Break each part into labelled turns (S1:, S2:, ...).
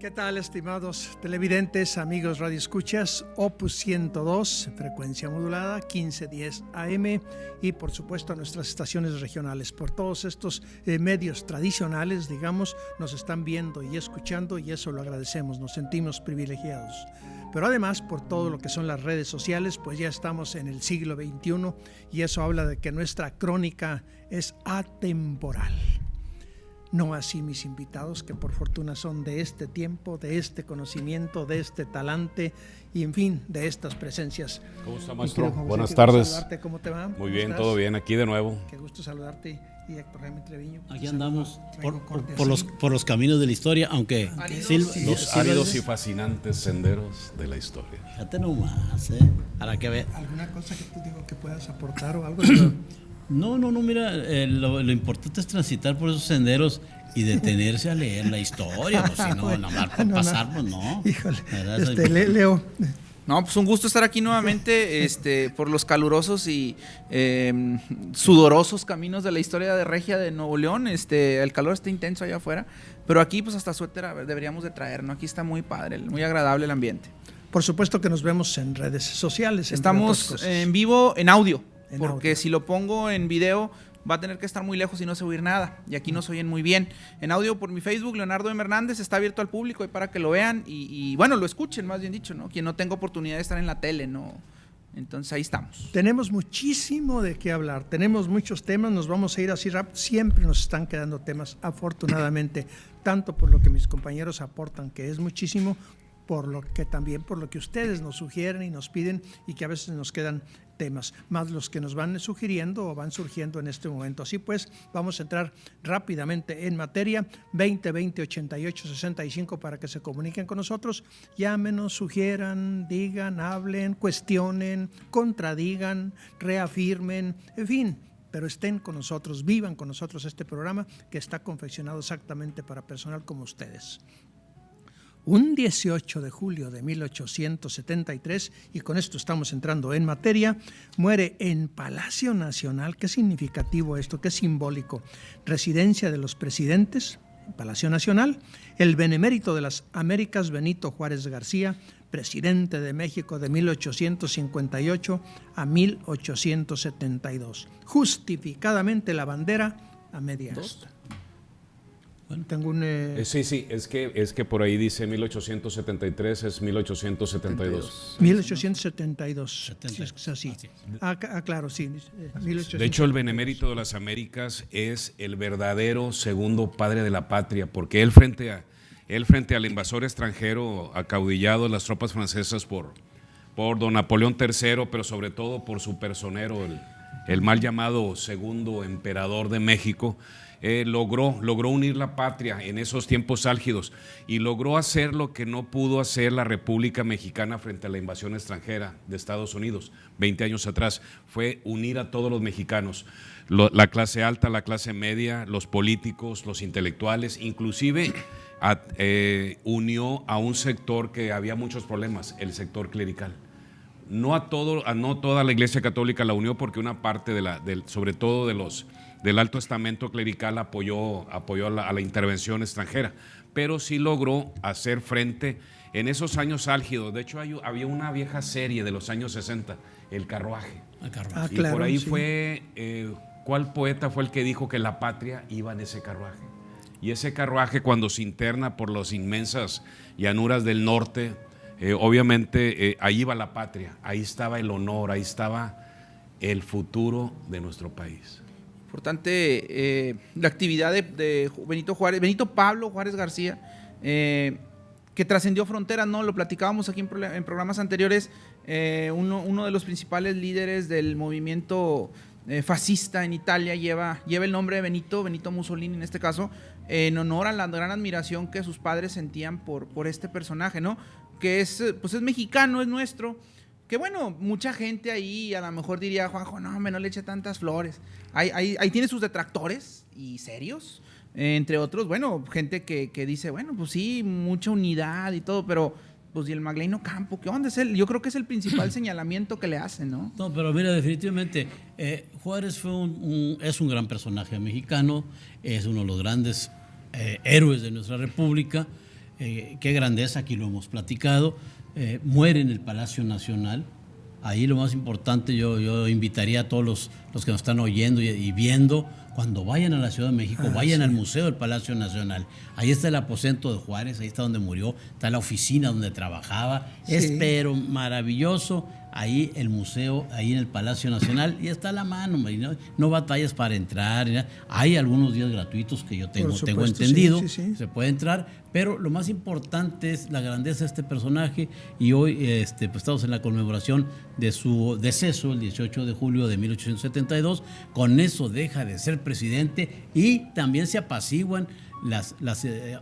S1: ¿Qué tal, estimados televidentes, amigos radioescuchas? Opus 102, frecuencia modulada, 1510 AM, y por supuesto nuestras estaciones regionales. Por todos estos medios tradicionales, digamos, nos están viendo y escuchando, y eso lo agradecemos, nos sentimos privilegiados. Pero además, por todo lo que son las redes sociales, pues ya estamos en el siglo XXI, y eso habla de que nuestra crónica es atemporal. No así mis invitados, que por fortuna son de este tiempo, de este conocimiento, de este talante y, en fin, de estas presencias.
S2: ¿Cómo está, maestro? Buenas tardes.
S1: Saludarte. ¿Cómo te va?
S2: Muy bien, todo bien, aquí de nuevo.
S1: Qué gusto saludarte. Y Héctor Jaime Treviño.
S3: Aquí andamos por los caminos de la historia, aunque
S2: los áridos y fascinantes senderos de la historia.
S3: Fíjate nomás, para que veas.
S1: ¿Alguna cosa que tú digo que puedas aportar o algo?
S3: No, mira, lo importante es transitar por esos senderos y detenerse a leer la historia, pues si no, nada más por pasar, pues no.
S1: Híjole, Leo.
S4: No, pues un gusto estar aquí nuevamente por los calurosos y sudorosos caminos de la historia de Regia de Nuevo León. El calor está intenso allá afuera, pero aquí pues hasta suéter deberíamos de traer, ¿no? Aquí está muy padre, muy agradable el ambiente.
S1: Por supuesto que nos vemos en redes sociales.
S4: Estamos en vivo en audio, porque si lo pongo en video va a tener que estar muy lejos y no se oír nada, y aquí nos oyen muy bien. En audio por mi Facebook, Leonardo M. Hernández, está abierto al público y para que lo vean y bueno, lo escuchen, más bien dicho, ¿no? Quien no tenga oportunidad de estar en la tele, ¿no? Entonces ahí estamos.
S1: Tenemos muchísimo de qué hablar, tenemos muchos temas, nos vamos a ir así rápido, siempre nos están quedando temas, afortunadamente, tanto por lo que mis compañeros aportan, que es muchísimo, por lo que ustedes nos sugieren y nos piden, y que a veces nos quedan temas, más los que nos van sugiriendo o van surgiendo en este momento. Así pues, vamos a entrar rápidamente en materia. 2020-88-65 para que se comuniquen con nosotros, llámenos, sugieran, digan, hablen, cuestionen, contradigan, reafirmen, en fin, pero estén con nosotros, vivan con nosotros este programa que está confeccionado exactamente para personal como ustedes. Un 18 de julio de 1873, y con esto estamos entrando en materia, muere en Palacio Nacional. Qué significativo esto, qué simbólico. Residencia de los presidentes, Palacio Nacional, el benemérito de las Américas, Benito Juárez García, presidente de México de 1858 a 1872. Justificadamente la bandera a media asta.
S3: Bueno,
S1: tengo un...
S2: Sí, es que por ahí dice 1873, es 1872.
S1: 1872. Sí, es así. Claro, sí. 1872.
S2: De hecho, el benemérito de las Américas es el verdadero segundo padre de la patria, porque él frente al invasor extranjero, acaudillado las tropas francesas por don Napoleón III, pero sobre todo por su personero, el mal llamado segundo emperador de México, logró unir la patria en esos tiempos álgidos y logró hacer lo que no pudo hacer la República Mexicana frente a la invasión extranjera de Estados Unidos 20 años atrás. Fue unir a todos los mexicanos, la clase alta, la clase media, los políticos, los intelectuales, inclusive unió a un sector que había muchos problemas, el sector clerical. No toda la Iglesia Católica la unió, porque una parte sobre todo del alto estamento clerical apoyó a la intervención extranjera, pero sí logró hacer frente en esos años álgidos. De hecho, había una vieja serie de los años 60, El Carruaje. Y claro, por ahí sí. ¿Cuál poeta fue el que dijo que la patria iba en ese carruaje? Y ese carruaje, cuando se interna por las inmensas llanuras del norte, obviamente ahí iba la patria, ahí estaba el honor, ahí estaba el futuro de nuestro país.
S4: Importante la actividad de Benito Pablo Juárez García, que trascendió fronteras, ¿no? Lo platicábamos aquí en programas anteriores. Uno de los principales líderes del movimiento fascista en Italia lleva el nombre de Benito Mussolini en este caso, en honor a la gran admiración que sus padres sentían por este personaje, ¿no? Que es mexicano, es nuestro. Que bueno, mucha gente ahí a lo mejor diría, Juanjo, no le eche tantas flores. Ahí tiene sus detractores y serios, entre otros, bueno, gente que dice, bueno, pues sí, mucha unidad y todo, pero pues y el Magdaleno Campo, ¿qué onda es él? Yo creo que es el principal señalamiento que le hacen, ¿no?
S3: No, pero mira, definitivamente, Juárez es un gran personaje mexicano, es uno de los grandes héroes de nuestra república. qué grandeza, aquí lo hemos platicado, muere en el Palacio Nacional. Ahí lo más importante, yo invitaría a todos los que nos están oyendo y viendo, cuando vayan a la Ciudad de México, vayan al Museo del Palacio Nacional. Ahí está el aposento de Juárez, ahí está donde murió, está la oficina donde trabajaba. Sí. Es pero maravilloso. Ahí el museo, ahí en el Palacio Nacional, y está a la mano, no batallas para entrar. Hay algunos días gratuitos que yo tengo entendido, sí. Se puede entrar, pero lo más importante es la grandeza de este personaje, y hoy pues estamos en la conmemoración de su deceso, el 18 de julio de 1872. Con eso deja de ser presidente y también se apaciguan las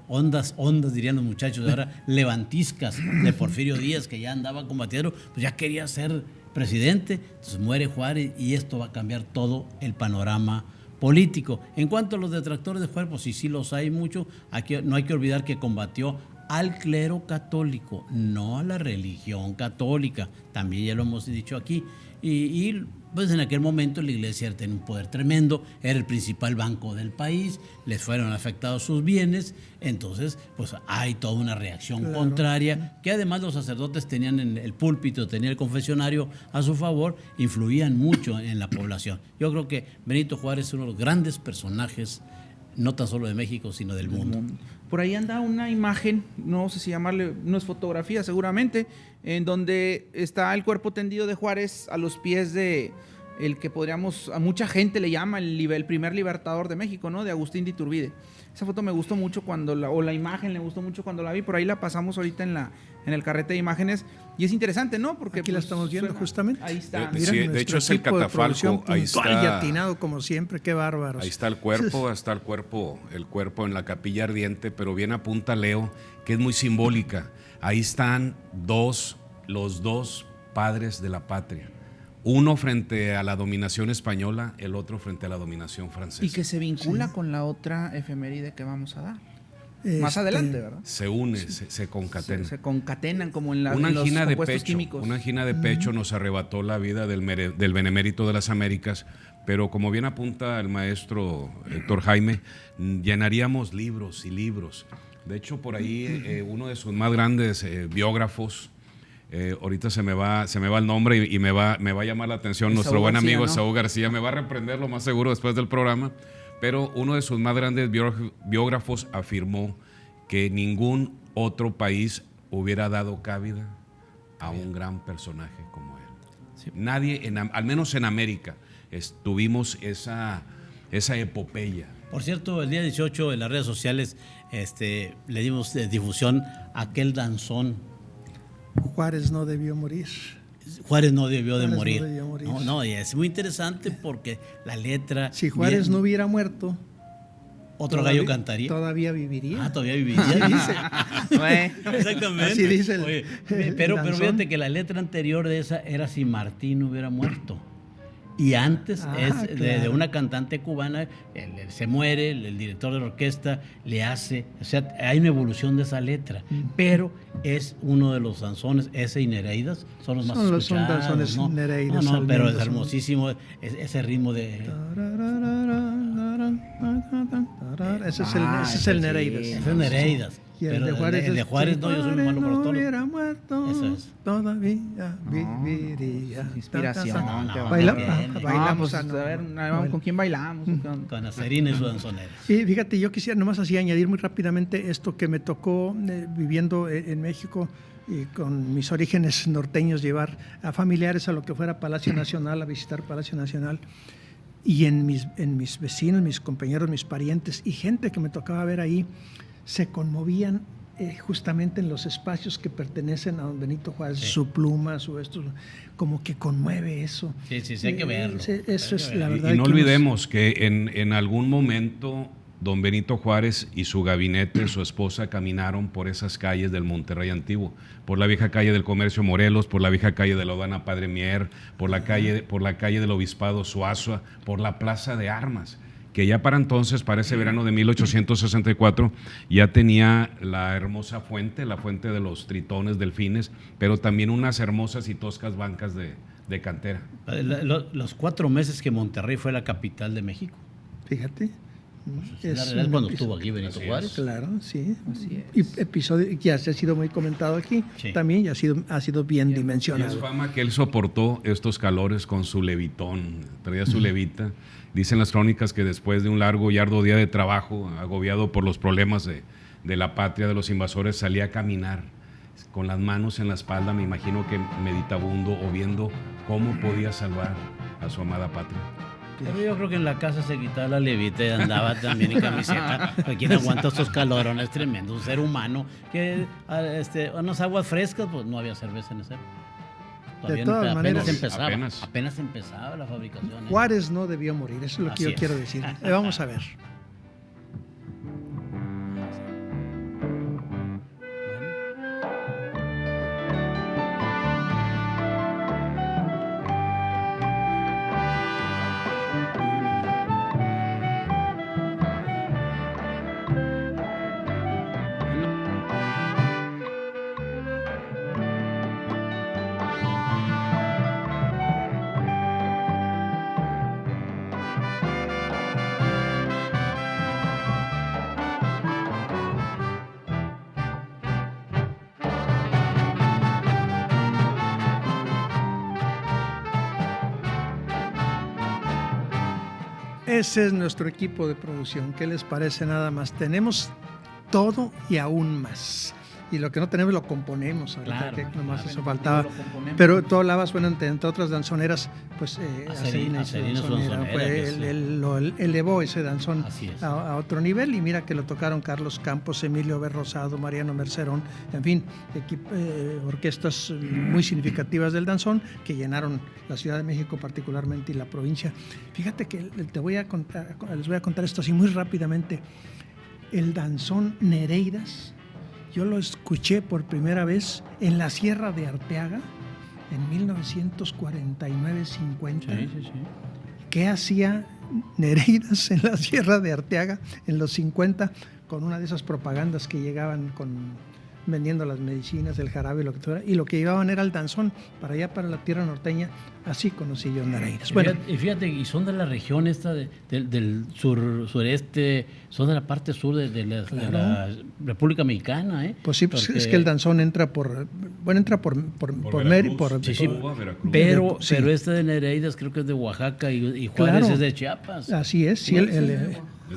S3: ondas dirían los muchachos de ahora, levantiscas de Porfirio Díaz, que ya andaba combatiendo, pues ya quería ser presidente. Entonces muere Juárez y esto va a cambiar todo el panorama político. En cuanto a los detractores de Juárez, pues sí los hay mucho. No hay que olvidar que combatió al clero católico, no a la religión católica, también ya lo hemos dicho aquí. Y pues en aquel momento la iglesia tenía un poder tremendo, era el principal banco del país, les fueron afectados sus bienes, entonces pues hay toda una reacción contraria, que además los sacerdotes tenían en el púlpito, tenían el confesionario a su favor, influían mucho en la población. Yo creo que Benito Juárez es uno de los grandes personajes, no tan solo de México, sino del mundo.
S4: Por ahí anda una imagen, no sé si llamarle, no es fotografía seguramente, en donde está el cuerpo tendido de Juárez a los pies de el que podríamos, a mucha gente le llama el primer libertador de México, ¿no? De Agustín de Iturbide. Esa foto me gustó mucho la imagen me gustó mucho cuando la vi, por ahí la pasamos ahorita en el carrete de imágenes, y es interesante, ¿no? Porque
S1: aquí la estamos viendo justamente.
S4: Ahí está.
S1: Mira,
S2: sí, de hecho es el catafalco, ahí está.
S1: Y atinado como siempre, qué bárbaros.
S2: Ahí está el cuerpo, el cuerpo en la capilla ardiente, pero bien apunta Leo, que es muy simbólica. Ahí están los dos padres de la patria. Uno frente a la dominación española, el otro frente a la dominación francesa.
S4: Y que se vincula con la otra efeméride que vamos a dar. Más adelante, ¿verdad?
S2: Se une, se concatenan.
S4: Se concatenan como en,
S2: una
S4: en los
S2: angina
S4: compuestos
S2: de pecho,
S4: químicos.
S2: Una angina de pecho nos arrebató la vida del benemérito de las Américas, pero como bien apunta el maestro Héctor Jaime, llenaríamos libros y libros. De hecho, por ahí uno de sus más grandes biógrafos, ahorita se me va el nombre y me va a llamar la atención nuestro buen amigo, ¿no? Esaú García, me va a reprender lo más seguro después del programa, pero uno de sus más grandes biógrafos afirmó que ningún otro país hubiera dado cabida a un gran personaje como él. Sí. Nadie, al menos en América, tuvimos esa epopeya.
S3: Por cierto, el día 18 en las redes sociales le dimos difusión a aquel danzón.
S1: Juárez no debió morir.
S3: Juárez no debió de morir. No debió morir. No, y es muy interesante porque la letra...
S1: Si Juárez no hubiera muerto...
S3: ¿Otro gallo cantaría?
S1: Todavía viviría.
S3: Todavía viviría.
S1: Dice.
S3: Exactamente.
S1: Así dice
S3: pero fíjate que la letra anterior de esa era si Martín hubiera muerto. Y antes de una cantante cubana, se muere, el director de la orquesta le hace, o sea, hay una evolución de esa letra, pero es uno de los danzones, ese y Nereidas, son los más escuchados. Son danzones,
S1: ¿no? Nereidas.
S3: No, pero es hermosísimo ese ritmo de...
S1: Ese es el Nereidas.
S3: Ese es Nereidas. Pero el de Juárez no, yo soy muy malo para los toros.
S1: Hubiera muerto,
S3: eso es.
S1: Todavía viviría.
S4: Inspiración.
S1: Bailamos.
S4: A ver, ¿con quién bailamos?
S3: Con Acerina y su danzonera.
S1: Y fíjate, yo quisiera nomás así añadir muy rápidamente esto que me tocó viviendo en México y con mis orígenes norteños, llevar a familiares a lo que fuera Palacio Nacional, a visitar Palacio Nacional. Y en mis vecinos, mis compañeros, mis parientes y gente que me tocaba ver ahí, se conmovían justamente en los espacios que pertenecen a don Benito Juárez, sí. Su pluma, como que conmueve eso.
S3: Sí, hay que verlo.
S1: Eso es la verdad.
S2: Y no olvidemos que en algún momento don Benito Juárez y su gabinete, su esposa, caminaron por esas calles del Monterrey antiguo, por la vieja calle del Comercio Morelos, por la vieja calle de la Aduana Padre Mier, por la calle del Obispado Suazua, por la Plaza de Armas, que ya para entonces, para ese verano de 1864, ya tenía la hermosa fuente, la fuente de los tritones, delfines, pero también unas hermosas y toscas bancas de cantera.
S3: Los 4 meses que Monterrey fue la capital de México.
S1: Fíjate.
S3: La realidad
S1: un
S3: cuando
S1: episodio.
S3: estuvo aquí Benito
S2: Así
S3: Juárez.
S1: Claro, sí.
S4: Así
S1: Y episodio que ya se ha sido muy comentado aquí,
S3: Sí.
S1: también ya ha sido bien
S2: Y es
S1: dimensionado.
S2: fama que él soportó estos calores con su levitón, traía su levita. Dicen las crónicas que después de un largo y arduo día de trabajo, agobiado por los problemas de la patria, de los invasores, salía a caminar con las manos en la espalda, me imagino que meditabundo o viendo cómo podía salvar a su amada patria.
S3: Pero yo creo que en la casa se quitaba la levita y andaba también en camiseta. ¿Quién aguanta estos calorones tremendos? Un ser humano que unas aguas frescas, pues no había cerveza en ese. Todavía
S1: todas
S3: apenas
S1: maneras,
S3: empezaba.
S2: apenas.
S3: Apenas empezaba la fabricación.
S1: Juárez no debió morir, eso es lo que
S3: Así
S1: yo
S3: es.
S1: quiero decir. Vamos a ver. Ese es nuestro equipo de producción. ¿Qué les parece nada más? Tenemos todo y aún más. Y lo que no tenemos lo componemos. Ahorita
S3: Claro,
S1: que nomás
S3: claro.
S1: eso faltaba.
S4: Lo componemos.
S1: Pero tú hablabas, bueno, entre otras danzoneras, pues
S3: Acerina
S1: Acerina y su
S3: y su
S1: danzonera.
S3: danzonera,
S1: Fue
S3: que sí.
S1: lo elevó ese danzón
S3: Así es.
S1: a otro nivel. Y mira que lo tocaron Carlos Campos, Emilio B. Rosado, Mariano Mercerón, en fin, orquestas muy significativas del danzón que llenaron la Ciudad de México particularmente y la provincia. Fíjate que les voy a contar esto así muy rápidamente. El danzón Nereidas, yo lo escuché por primera vez en la Sierra de Arteaga en 1949-50.
S3: Sí, sí, sí.
S1: ¿Qué hacía Nereidas en la Sierra de Arteaga en los 50 con una de esas propagandas que llegaban vendiendo las medicinas, el jarabe, lo que fuera, y lo que llevaban era el danzón para allá, para la tierra norteña? Así conocí yo Nereidas. Bueno,
S3: Y fíjate, y son de la región esta del sureste, son de la parte sur de la República Mexicana, ¿eh?
S1: pues sí, pues
S3: Porque-
S1: es que el danzón entra por
S2: Veracruz,
S3: Sí, sí.
S2: Cuba, Veracruz.
S3: Pero
S1: Sí.
S3: este de Nereidas creo que es de Oaxaca y Juárez
S1: Claro.
S3: es de Chiapas.
S1: Así es, sí,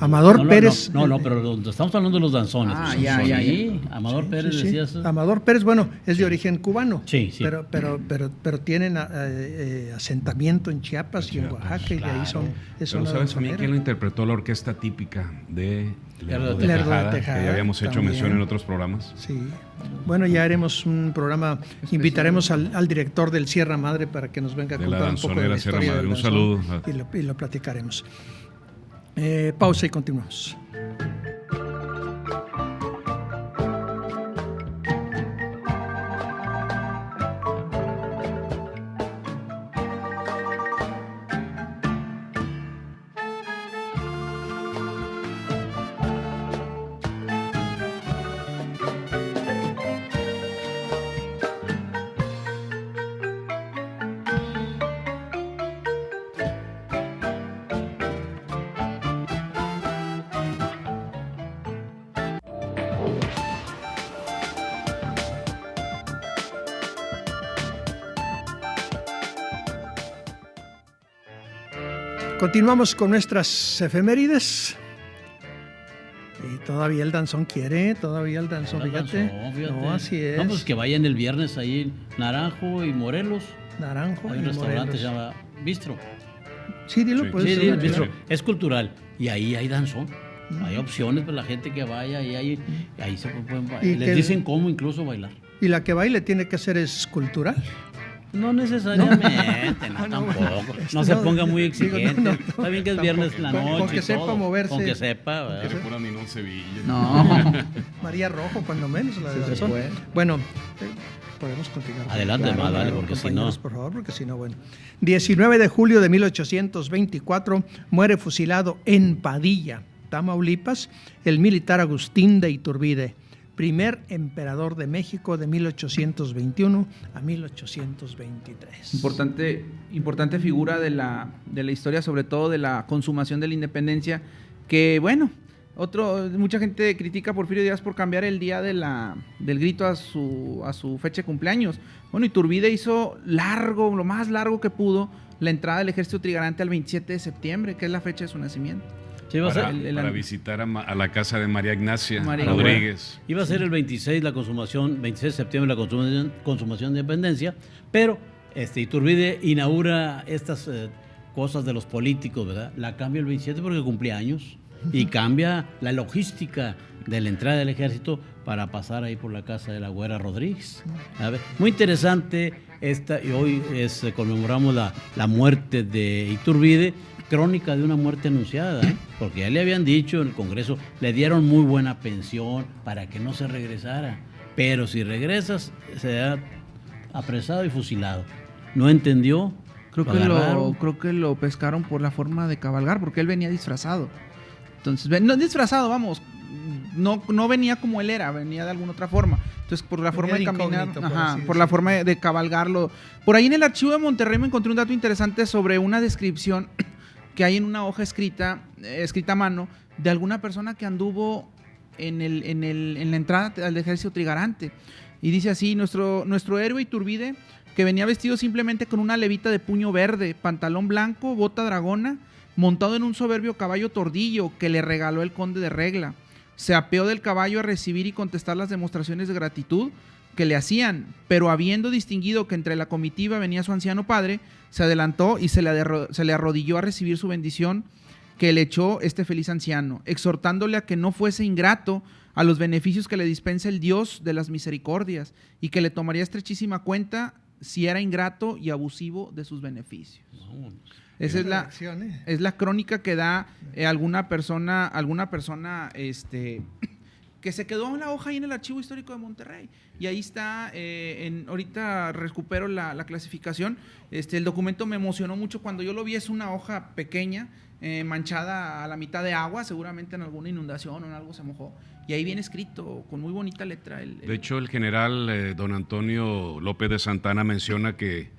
S1: Amador Pérez.
S3: No, pero estamos hablando de los danzones.
S4: Ah,
S3: Pues,
S4: ya,
S3: sí,
S4: ya, ya.
S3: Amador
S1: Sí,
S3: Pérez
S1: sí, sí.
S3: decía eso.
S1: Amador Pérez, bueno, es de origen cubano.
S3: Sí, sí.
S1: Pero tienen asentamiento en Chiapas y en
S2: Chiapas,
S1: Oaxaca, y de ahí son. Es
S2: Pero
S1: una
S2: ¿sabes también
S1: danzonera.
S2: quién lo interpretó? La orquesta típica de
S3: Lerdo
S2: Lerdo
S3: de
S2: de
S1: Tejada,
S2: Tejada, que ya habíamos hecho
S1: también.
S2: mención en otros programas.
S1: Sí. Bueno, ya haremos un programa. Invitaremos al director del Sierra Madre para que nos venga a
S2: De la
S1: contar un poco de la
S2: danzonera Sierra
S1: historia
S2: Madre.
S1: del
S2: Un
S1: danzón,
S2: saludo.
S1: y lo platicaremos. Pausa y continuamos. Continuamos con nuestras efemérides. Y todavía el danzón quiere, fíjate. No, así es.
S3: No, pues que vayan el viernes ahí en Naranjo y Morelos.
S1: Naranjo
S3: Hay
S1: y
S3: un restaurante que se
S1: Morelos.
S3: llama Bistro.
S1: Sí, dilo,
S2: Sí.
S1: pues.
S3: Sí,
S1: sí,
S3: el Bistro.
S2: sí.
S3: Es cultural. Y ahí hay danzón. Hay opciones para la gente que vaya y ahí se pueden bailar.
S1: Y
S3: Les
S1: que-
S3: dicen cómo incluso bailar.
S1: Y la que baile tiene que ser escultural.
S3: No necesariamente, no,
S1: no,
S3: tampoco.
S1: bueno,
S3: No se
S1: no,
S3: ponga muy
S1: digo,
S3: exigente.
S1: no,
S3: Está bien que es viernes en la
S1: Con-
S3: noche.
S1: con que
S3: y
S1: sepa
S3: todo.
S1: moverse.
S3: Con que sepa. ¿verdad?
S2: Era pura Ninón Sevilla.
S4: No.
S1: María Rojo, cuando menos, la de
S4: Sí se
S1: danzón.
S4: puede.
S1: Bueno, podemos continuar.
S3: Adelante, más vale, porque si no-
S1: compañeros, por favor, porque si no, bueno. 19 de julio de 1824 muere fusilado en Padilla, Tamaulipas, el militar Agustín de Iturbide, primer emperador de México de 1821 a 1823.
S4: Importante figura de la historia, sobre todo de la consumación de la independencia. que bueno, mucha gente critica a Porfirio Díaz por cambiar el día del grito a su fecha de cumpleaños. Bueno, Iturbide hizo lo más largo que pudo, la entrada del ejército trigarante al 27 de septiembre, que es la fecha de su nacimiento.
S3: Sí,
S2: para visitar a la casa de María Ignacia
S4: María
S2: Rodríguez.
S3: Iba a ser el 26 de septiembre la consumación de independencia, pero Iturbide inaugura estas cosas de los políticos, ¿verdad? La cambia el 27 porque cumplía años y cambia la logística de la entrada del ejército para pasar ahí por la casa de la Güera Rodríguez. A ver, muy interesante y hoy conmemoramos la muerte de Iturbide, crónica de una muerte anunciada, porque ya le habían dicho en el Congreso, le dieron muy buena pensión para que no se regresara, pero si regresas será apresado y fusilado. No entendió.
S4: Creo que lo pescaron por la forma de cabalgar, porque él venía disfrazado. Entonces, no disfrazado, vamos, no venía como él era, venía de alguna otra forma. Entonces, por la forma de caminar, por la forma de cabalgarlo. Por ahí en el archivo de Monterrey me encontré un dato interesante sobre una descripción que hay en una hoja escrita a mano de alguna persona que anduvo en la entrada al ejército trigarante. Y dice así: nuestro héroe Iturbide, que venía vestido simplemente con una levita de puño verde, pantalón blanco, bota dragona, montado en un soberbio caballo tordillo que le regaló el conde de Regla. Se apeó del caballo a recibir y contestar las demostraciones de gratitud que le hacían, pero habiendo distinguido que entre la comitiva venía su anciano padre, se adelantó y se le arrodilló a recibir su bendición que le echó este feliz anciano, exhortándole a que no fuese ingrato a los beneficios que le dispensa el Dios de las misericordias y que le tomaría estrechísima cuenta si era ingrato y abusivo de sus beneficios. Esa es la crónica que da alguna persona que se quedó en la hoja ahí en el Archivo Histórico de Monterrey. Y ahí está, ahorita recupero la clasificación. El documento me emocionó mucho cuando yo lo vi. Es una hoja pequeña, manchada a la mitad de agua, seguramente en alguna inundación o en algo se mojó. Y ahí viene escrito con muy bonita letra.
S2: De hecho, el general don Antonio López de Santana menciona que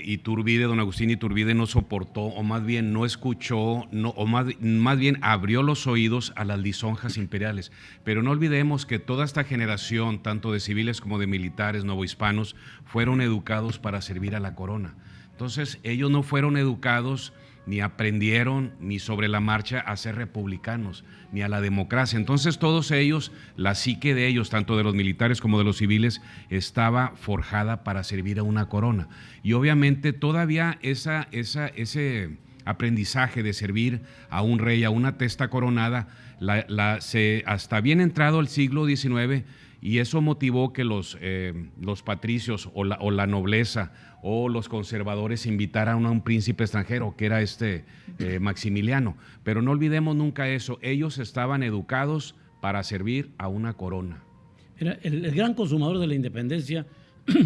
S2: Iturbide, don Agustín Iturbide, no soportó, o más bien no escuchó, más bien abrió los oídos a las lisonjas imperiales. Pero no olvidemos que toda esta generación, tanto de civiles como de militares novohispanos, fueron educados para servir a la corona. Entonces, ellos no fueron educados ni aprendieron ni sobre la marcha a ser republicanos, ni a la democracia. Entonces todos ellos, la psique de ellos, tanto de los militares como de los civiles, estaba forjada para servir a una corona. Y obviamente todavía ese aprendizaje de servir a un rey, a una testa coronada, hasta bien entrado el siglo XIX, y eso motivó que los patricios o la nobleza o los conservadores invitaran a un príncipe extranjero, que era Maximiliano. Pero no olvidemos nunca eso, ellos estaban educados para servir a una corona.
S3: Mira, el gran consumador de la independencia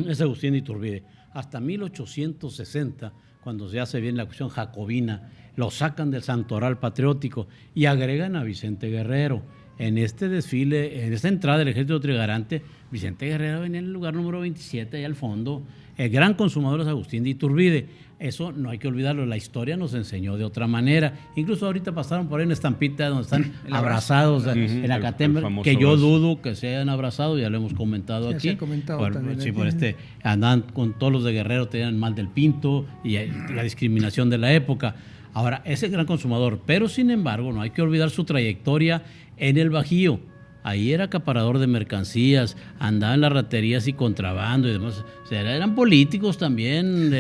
S3: es Agustín de Iturbide. Hasta 1860, cuando se hace bien la cuestión jacobina, lo sacan del santoral patriótico y agregan a Vicente Guerrero. En este desfile, en esta entrada del ejército trigarante, Vicente Guerrero venía en el lugar número 27, ahí al fondo. El gran consumador es Agustín de Iturbide. Eso no hay que olvidarlo, la historia nos enseñó de otra manera. Incluso ahorita pasaron por ahí una estampita donde están abrazados en la Catembre, que yo dudo que se hayan abrazado, ya lo hemos comentado aquí.
S1: Se ha comentado también
S3: sí,
S1: aquí.
S3: Andaban con todos los de Guerrero, tenían mal del Pinto y la discriminación de la época. Ahora, ese gran consumador, pero sin embargo no hay que olvidar su trayectoria en el Bajío. Ahí era acaparador de mercancías, andaba en las raterías y contrabando y demás. O sea, eran políticos también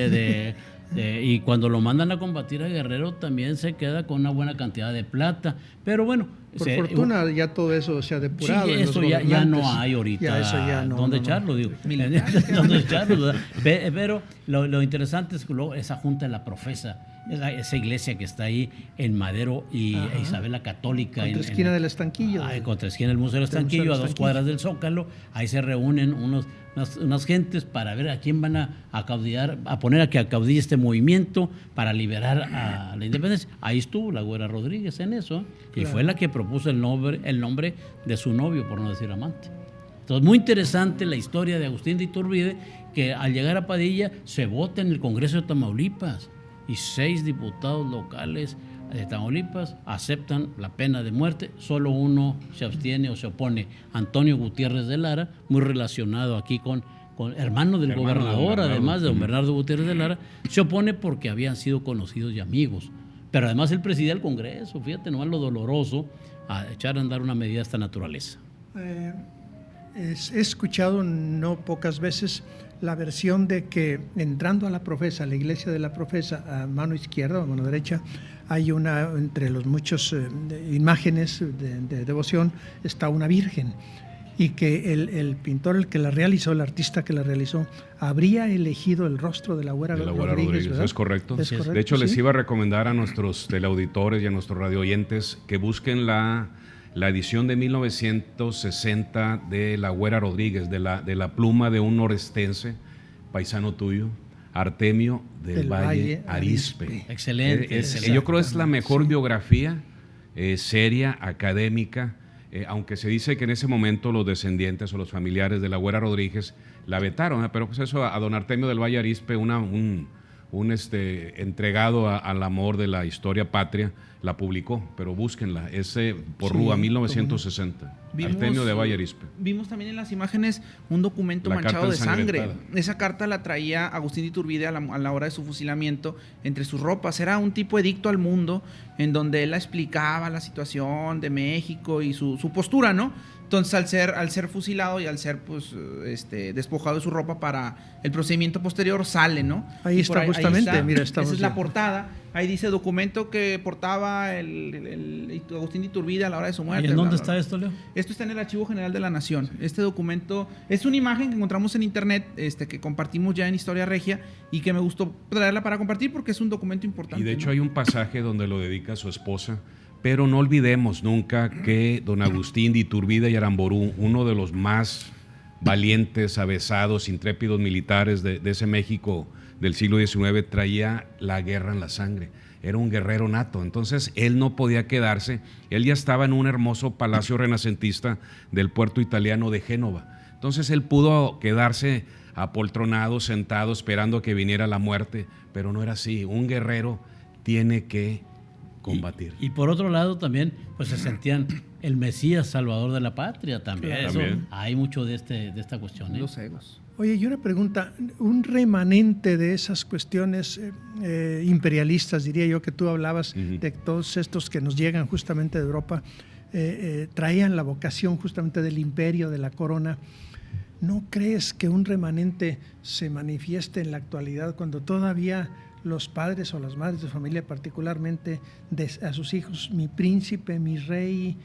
S3: y cuando lo mandan a combatir a Guerrero también se queda con una buena cantidad de plata. Pero bueno,
S1: por fortuna ya todo eso se ha depurado.
S3: Sí, eso ya no hay ahorita.
S1: Ya eso ya no,
S3: ¿Dónde echarlo? Digo. ¿Dónde echarlo? Pero lo interesante es que luego esa junta de la profesa, esa iglesia que está ahí en Madero y Isabel la Católica.
S1: Contra esquina del Estanquillo.
S3: Contra esquina del Museo del Estanquillo, a 2 cuadras del Zócalo. Ahí se reúnen unas gentes para ver a quién van a acaudillar, a poner a que acaudille este movimiento para liberar a la independencia. Ahí estuvo la Güera Rodríguez en eso, y fue la que propuso el nombre de su novio, por no decir amante. Entonces, muy interesante la historia de Agustín de Iturbide, que al llegar a Padilla se vota en el Congreso de Tamaulipas y 6 diputados locales de Tamaulipas aceptan la pena de muerte, solo uno se abstiene o se opone, Antonio Gutiérrez de Lara, muy relacionado aquí con hermano del gobernador, además de don Bernardo Gutiérrez de Lara, se opone porque habían sido conocidos y amigos. Pero además él presidía el Congreso, fíjate nomás lo doloroso a echar a andar una medida de esta naturaleza.
S1: He escuchado no pocas veces la versión de que entrando a la Profesa, a la iglesia de la Profesa, a mano izquierda o a mano derecha, hay una, entre los muchos imágenes de devoción, está una virgen. Y que el pintor, el que la realizó, el artista que la realizó, habría elegido el rostro de la Güera Rodríguez, ¿verdad?
S2: Es correcto.
S1: ¿Es correcto?
S2: De hecho, les
S1: ¿Sí?
S2: iba a recomendar a nuestros teleauditores y a nuestros radioyentes que busquen la edición de 1960 de la Güera Rodríguez, de la pluma de un norestense, paisano tuyo, Artemio del Valle Arizpe.
S3: Excelente.
S2: Yo creo que es la mejor biografía seria, académica, aunque se dice que en ese momento los descendientes o los familiares de la Güera Rodríguez la vetaron, pero pues eso a don Artemio del Valle Arizpe, un entregado al amor de la historia patria, la publicó, pero búsquenla, por Rúa, 1960, Artemio de Valle Arizpe.
S4: Vimos también en las imágenes un documento manchado de sangre. Esa carta la traía Agustín de Iturbide a la hora de su fusilamiento entre sus ropas. Era un tipo edicto al mundo en donde él explicaba la situación de México y su postura, ¿no? Entonces, al ser fusilado y al ser pues despojado de su ropa para el procedimiento posterior, sale, ¿no?
S1: Ahí está justamente, mira, estamos
S4: esa es la
S1: viendo.
S4: portada. Ahí dice documento que portaba el Agustín de Iturbide a la hora de su muerte.
S3: ¿Y en dónde está esto, Leo?
S4: Esto está en el Archivo General de la Nación. Este documento es una imagen que encontramos en internet, que compartimos ya en Historia Regia y que me gustó traerla para compartir porque es un documento importante.
S2: Y de hecho hay un pasaje donde lo dedica a su esposa. Pero no olvidemos nunca que don Agustín de Iturbide y Aramburú, uno de los más valientes, avesados, intrépidos militares de ese México del siglo XIX, traía la guerra en la sangre. Era un guerrero nato. Entonces él no podía quedarse. Él ya estaba en un hermoso palacio renacentista del puerto italiano de Génova. Entonces él pudo quedarse apoltronado, sentado, esperando a que viniera la muerte. Pero no era así. Un guerrero tiene que combatir.
S3: Y por otro lado también pues se sentían el Mesías salvador de la patria también.
S2: Claro.
S3: Eso,
S2: También.
S3: hay mucho de esta cuestión.
S4: Los egos.
S1: Oye, y una pregunta, un remanente de esas cuestiones imperialistas, diría yo, que tú hablabas, de todos estos que nos llegan justamente de Europa, traían la vocación justamente del imperio, de la corona. ¿No crees que un remanente se manifieste en la actualidad cuando todavía los padres o las madres de familia particularmente a sus hijos, mi príncipe, mi rey,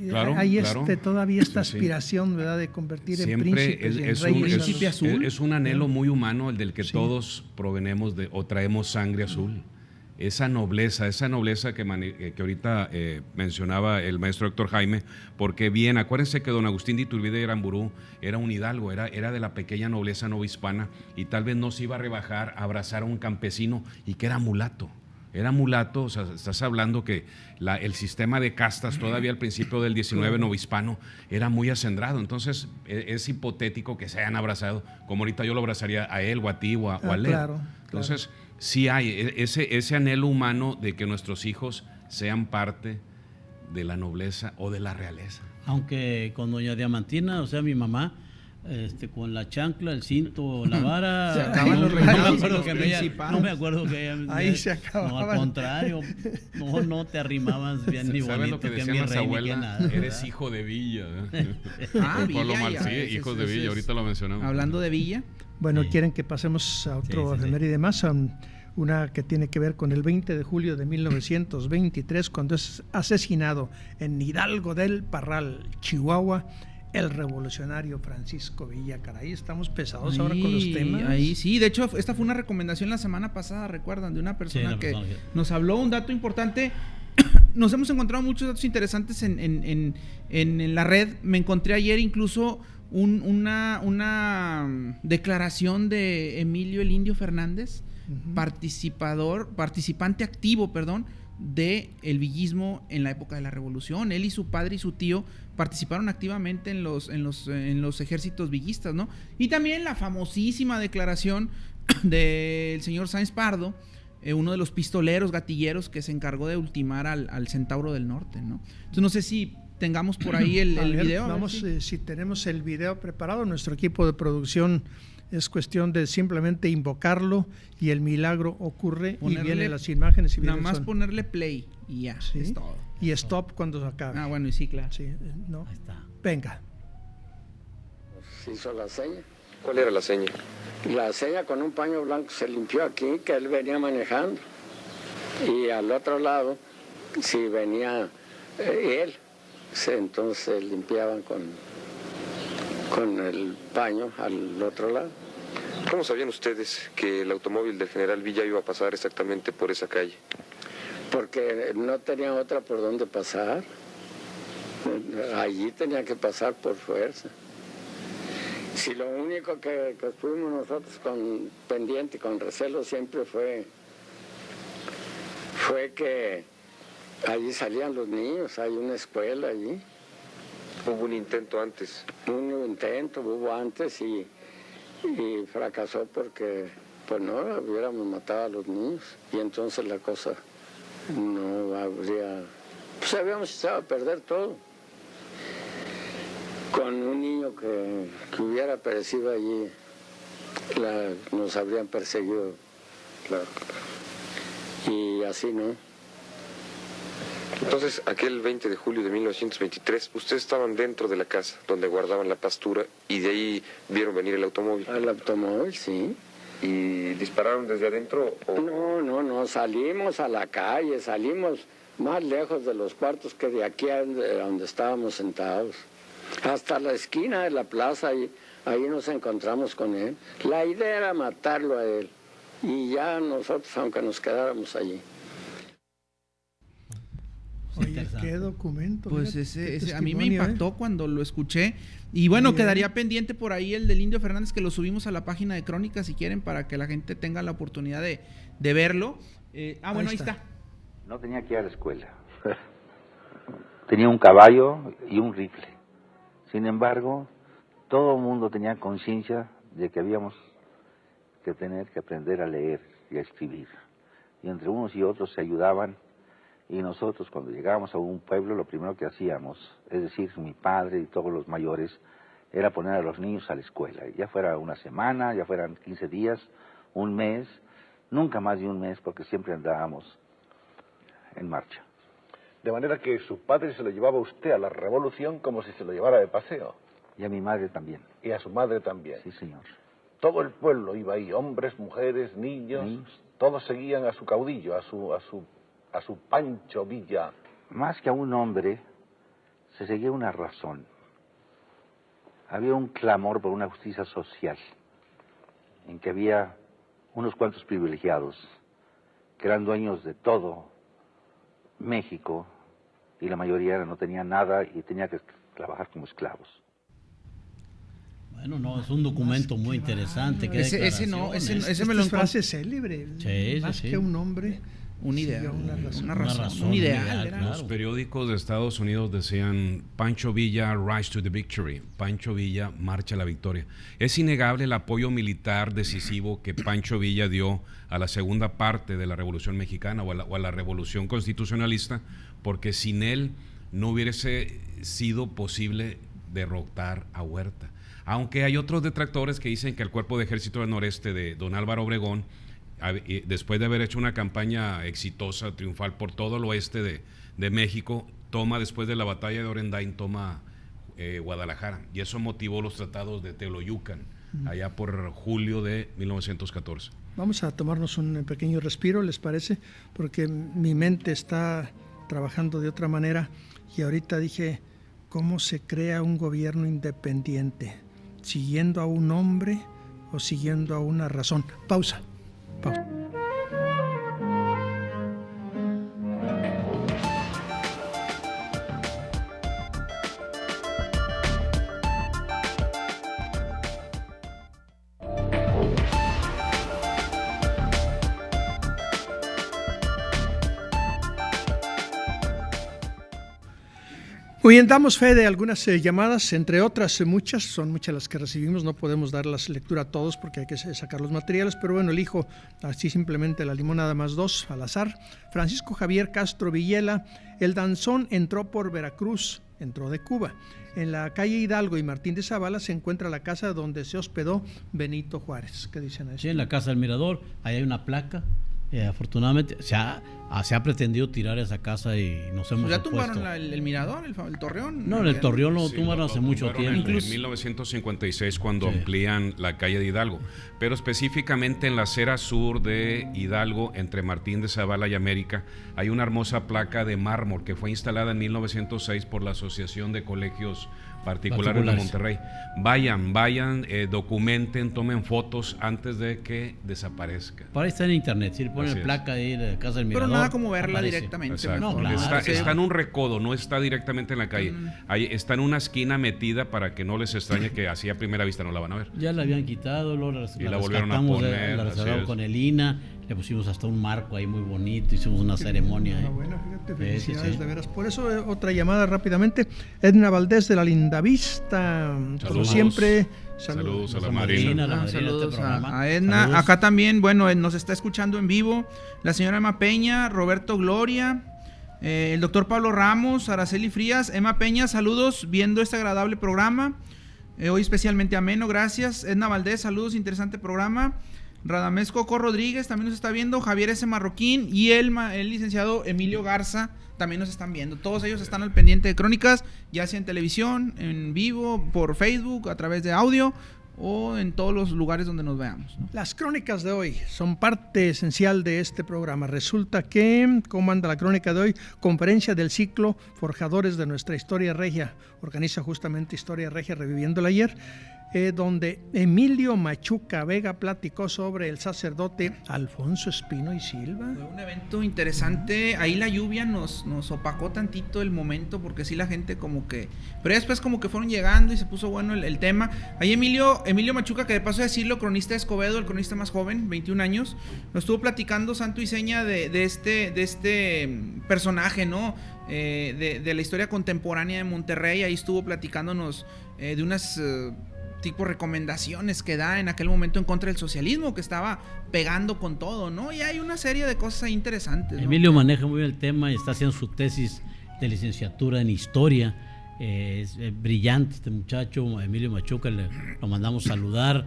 S2: Claro,
S1: hay
S2: claro.
S1: Todavía esta
S2: Sí.
S1: aspiración, ¿verdad?, de convertir
S2: Siempre
S1: en príncipes y en
S2: es
S1: reyes.
S2: es un anhelo muy humano el del que
S1: Sí.
S2: todos provenemos o traemos sangre azul. Esa nobleza que ahorita mencionaba el maestro Héctor Jaime, porque bien, acuérdense que don Agustín de Iturbide y Aramburú era un hidalgo, era de la pequeña nobleza novohispana y tal vez no se iba a rebajar a abrazar a un campesino y que era mulato. Era mulato, o sea, estás hablando que el sistema de castas todavía al principio del 19 novohispano era muy acendrado, entonces es hipotético que se hayan abrazado, como ahorita yo lo abrazaría a él o a ti o a Leo.
S1: Claro,
S2: Entonces, sí hay ese anhelo humano de que nuestros hijos sean parte de la nobleza o de la realeza.
S3: Aunque con doña Diamantina, o sea, mi mamá, con la chancla, el cinto, la vara,
S4: Se acaban los regalos y los principales.
S3: no me acuerdo que ella,
S1: Ahí se acababan.
S3: No, al contrario, no te arrimabas bien ni
S2: ¿Sabes
S3: bonito,
S2: lo que
S3: que
S2: decían
S3: mi
S2: las
S3: rey ni que
S2: abuelas?
S3: nada.
S2: Eres
S3: ¿verdad?
S2: hijo de Villa.
S4: Villa,
S2: Pablo
S4: ya,
S2: sí,
S4: ese
S2: hijos de
S4: es-
S2: Villa, ahorita lo mencionamos.
S4: Hablando de Villa,
S1: Bueno,
S3: Sí.
S1: quieren que pasemos a otro
S3: Sí.
S1: efeméride más, a una que tiene que ver con el 20 de julio de 1923, cuando es asesinado en Hidalgo del Parral, Chihuahua, el revolucionario Francisco Villa. Caray, estamos pesados ahora con los temas.
S4: Ahí sí, de hecho, esta fue una recomendación la semana pasada, recuerdan, de una persona
S3: una
S4: que
S3: persona que-
S4: nos habló un dato importante. Nos hemos encontrado muchos datos interesantes en la red. Me encontré ayer incluso una declaración de Emilio el Indio Fernández, participante activo, de el villismo en la época de la Revolución. Él y su padre y su tío participaron activamente en los ejércitos villistas, ¿no? Y también la famosísima declaración del señor Sáenz Pardo, uno de los pistoleros, gatilleros que se encargó de ultimar al Centauro del Norte, ¿no? Entonces no sé si tengamos por ahí el video.
S1: Vamos, si tenemos el video preparado, nuestro equipo de producción es cuestión de simplemente invocarlo y el milagro ocurre y vienen las imágenes y
S4: nada más ponerle play y ya,
S1: ¿sí?
S4: Es todo.
S1: Y stop cuando se acabe.
S4: Bueno, y sí, claro.
S1: Sí, ¿no?
S3: Ahí está.
S1: Venga.
S5: Se hizo la seña.
S6: ¿Cuál era la seña?
S5: La seña con un paño blanco se limpió aquí, que él venía manejando. Y al otro lado, si venía él, entonces limpiaban con el paño al otro lado.
S6: ¿Cómo sabían ustedes que el automóvil del general Villa iba a pasar exactamente por esa calle?
S5: Porque no tenía otra por donde pasar. Allí tenía que pasar por fuerza. Si lo único que fuimos nosotros con pendiente, con recelo, siempre fue que allí salían los niños, hay una escuela allí.
S6: Hubo un intento antes.
S5: Un intento hubo antes y fracasó porque, pues no, hubiéramos matado a los niños y entonces la cosa no habría, pues habíamos echado a perder todo. Con un niño que hubiera perecido allí, nos habrían perseguido, claro. Y así no.
S6: Entonces, aquel 20 de julio de 1923, ustedes estaban dentro de la casa donde guardaban la pastura y de ahí vieron venir el automóvil.
S5: El automóvil, sí.
S6: ¿Y dispararon desde adentro? ¿O?
S5: No, salimos a la calle, salimos más lejos de los cuartos que de aquí a donde estábamos sentados. Hasta la esquina de la plaza, ahí nos encontramos con él. La idea era matarlo a él y ya nosotros, aunque nos quedáramos allí.
S1: Oye, qué documento.
S4: Pues
S1: fíjate,
S4: ese
S1: qué
S4: a mí me
S1: testimonio,
S4: impactó cuando lo escuché. Y bueno,
S1: Bien.
S4: quedaría pendiente por ahí el del Indio Fernández, que lo subimos a la página de Crónica si quieren, para que la gente tenga la oportunidad de verlo. Bueno, ahí está.
S7: No tenía que ir a la escuela. Tenía un caballo y un rifle. Sin embargo, todo el mundo tenía conciencia de que habíamos que tener que aprender a leer y a escribir. Y entre unos y otros se ayudaban. Y nosotros, cuando llegábamos a un pueblo, lo primero que hacíamos, es decir, mi padre y todos los mayores, era poner a los niños a la escuela. Ya fuera una semana, ya fueran 15 días, un mes, nunca más de un mes, porque siempre andábamos en marcha.
S8: De manera que su padre se lo llevaba a usted a la revolución como si se lo llevara de paseo.
S7: Y a mi madre también.
S8: Y a su madre también.
S7: Sí, señor.
S8: Todo el pueblo iba ahí, hombres, mujeres, niños, todos seguían a su caudillo, a su Pancho Villa.
S7: Más que a un hombre, se seguía una razón. Había un clamor por una justicia social, en que había unos cuantos privilegiados, que eran dueños de todo México, y la mayoría no tenía nada y tenía que trabajar como esclavos.
S3: Bueno, no, es un documento muy interesante.
S4: Ese me lo
S1: es frase célebre.
S3: Sí,
S1: más
S3: sí.
S1: que un hombre.
S4: Un ideal,
S1: Una
S4: razón, un ideal.
S3: claro.
S2: Los periódicos de Estados Unidos decían Pancho Villa rise to the victory, Pancho Villa marcha a la victoria. Es innegable el apoyo militar decisivo que Pancho Villa dio a la segunda parte de la Revolución Mexicana o a la Revolución Constitucionalista, porque sin él no hubiese sido posible derrotar a Huerta. Aunque hay otros detractores que dicen que el Cuerpo de Ejército del Noreste de don Álvaro Obregón, después de haber hecho una campaña exitosa, triunfal por todo el oeste de México, después de la batalla de Orendain, toma Guadalajara, y eso motivó los tratados de Teoloyucan, allá por julio de 1914.
S1: Vamos a tomarnos un pequeño respiro, ¿les parece? Porque mi mente está trabajando de otra manera y ahorita dije, ¿cómo se crea un gobierno independiente? ¿Siguiendo a un hombre o siguiendo a una razón? Pausa. Muy bien, damos fe de algunas llamadas, entre otras muchas, son muchas las que recibimos, no podemos darlas lectura a todos porque hay que sacar los materiales, pero bueno, elijo así simplemente la limonada más 2 al azar. Francisco Javier Castro Villela, el danzón entró por Veracruz, entró de Cuba. En la calle Hidalgo y Martín de Zavala se encuentra la casa donde se hospedó Benito Juárez. ¿Qué dicen a eso?
S3: Sí, en la Casa del Mirador, ahí hay una placa. Afortunadamente se ha pretendido tirar esa casa y nos hemos
S4: ¿Ya
S3: opuesto.
S4: tumbaron el mirador, el torreón?
S3: No, el torreón lo
S2: Sí,
S3: tumbaron hace mucho tiempo.
S2: En 1956 cuando
S3: Sí.
S2: amplían la calle de Hidalgo, pero específicamente en la acera sur de Hidalgo, entre Martín de Zavala y América, hay una hermosa placa de mármol que fue instalada en 1906 por la Asociación de Colegios Particulares de Monterrey. Vayan, documenten, tomen fotos antes de que desaparezca.
S3: Por ahí está en internet, si le ponen
S2: Así es.
S3: placa ahí de la Casa del Mirador.
S4: Pero nada como verla
S3: aparece.
S4: directamente.
S2: Exacto.
S3: No,
S2: Porque
S3: claro,
S2: está en un recodo, no está directamente en la calle. Ahí está en una esquina metida para que no les extrañe que así a primera vista no la van a ver.
S3: Ya la habían quitado,
S2: Y la volvieron a poner,
S3: la
S2: así
S3: restauraron
S2: es.
S3: con el INA, le pusimos hasta un marco ahí muy bonito, hicimos una ceremonia.
S1: Bueno, fíjate,
S3: Sí,
S1: felicidades
S3: sí.
S1: de veras. Por eso, otra llamada rápidamente. Edna Valdés de la Lindavista, como
S2: Saludos.
S1: siempre.
S2: Saludos a la
S3: La
S2: Marina.
S3: madrina de
S4: Saludos
S3: este programa.
S4: a Edna.
S3: Saludos.
S4: Acá también, bueno, nos está escuchando en vivo la señora Emma Peña, Roberto Gloria, el doctor Pablo Ramos, Araceli Frías. Emma Peña, saludos, viendo este agradable programa. Hoy especialmente ameno, gracias. Edna Valdés, saludos, interesante programa. Radamés Coco Rodríguez también nos está viendo. Javier S. Marroquín y el licenciado Emilio Garza también nos están viendo. Todos ellos están al pendiente de Crónicas, ya sea en televisión, en vivo, por Facebook, a través de audio o en todos los lugares donde nos veamos, ¿no?
S1: Las crónicas de hoy son parte esencial de este programa. Resulta que, ¿cómo anda la crónica de hoy? Conferencia del ciclo Forjadores de nuestra Historia Regia. Organiza justamente Historia Regia Reviviéndola ayer, donde Emilio Machuca Vega platicó sobre el sacerdote Alfonso Espino y Silva.
S4: Fue un evento interesante. Ahí la lluvia nos opacó tantito el momento, porque sí la gente como que... Pero ya después como que fueron llegando y se puso bueno el tema. Ahí Emilio Machuca, que de paso de decirlo, cronista de Escobedo, el cronista más joven, 21 años, nos estuvo platicando santo y seña de este personaje, ¿no? De la historia contemporánea de Monterrey. Ahí estuvo platicándonos de unas... tipo recomendaciones que da en aquel momento en contra del socialismo, que estaba pegando con todo, ¿no? Y hay una serie de cosas ahí interesantes, ¿no?
S3: Emilio maneja muy bien el tema y está haciendo su tesis de licenciatura en historia. Es brillante este muchacho, Emilio Machuca, lo mandamos saludar,